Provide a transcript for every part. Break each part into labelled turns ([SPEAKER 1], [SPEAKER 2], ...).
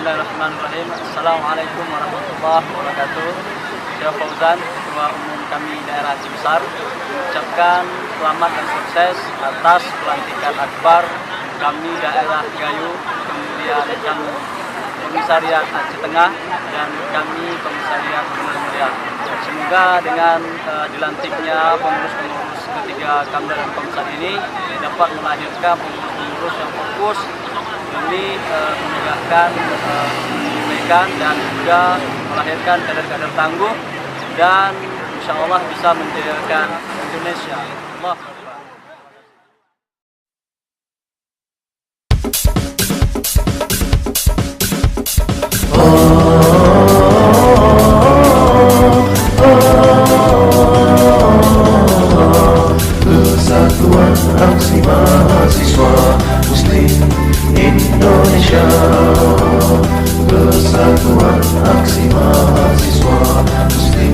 [SPEAKER 1] Bismillahirrahmanirrahim. Assalamualaikum warahmatullahi wabarakatuh. Saya Fauzan, Ketua Umum kami daerah Cibesar, mengucapkan selamat dan sukses atas pelantikan akbar kami daerah Gayo, kemudian kami Komisariat Aceh Tengah dan kami Komisariat Gunung Mulia. Semoga dengan dilantiknya pengurus-pengurus ketiga Kamda dan Komsat ini dapat melahirkan pengurus-pengurus yang fokus demi menegakkan kebaikan dan juga melahirkan kader-kader tangguh dan insya Allah bisa menjadikan Indonesia. Allah.
[SPEAKER 2] Kesatuan Aksi Mahasiswa Muslim Indonesia. Kesatuan Aksi Mahasiswa Muslim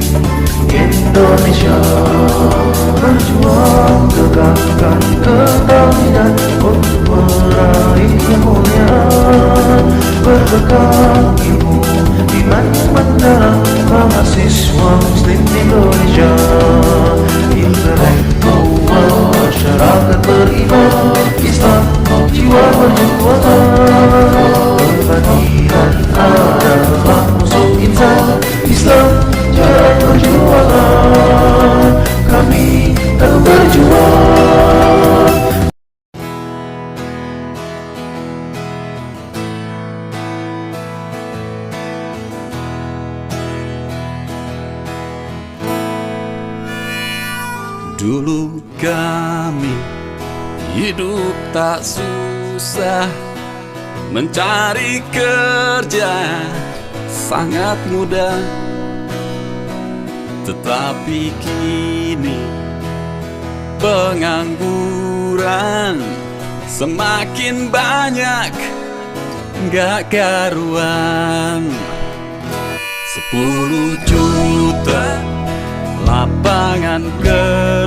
[SPEAKER 2] Indonesia. Berjuang tegakkan ketauhidan untuk meraih kemuliaan. Berbekal ilmu iman mendalam mahasiswa Muslim Indonesia. Intelektual masyarakat beriman Islam, jiwa perjuangan. Kebatilan adalah musuh insan Islam, jalan perjuangan. Kami akan berjuang.
[SPEAKER 3] Dulu kami hidup tak susah, mencari kerja sangat mudah. Tetapi kini pengangguran semakin banyak, gak karuan. 10 juta lapangan kerja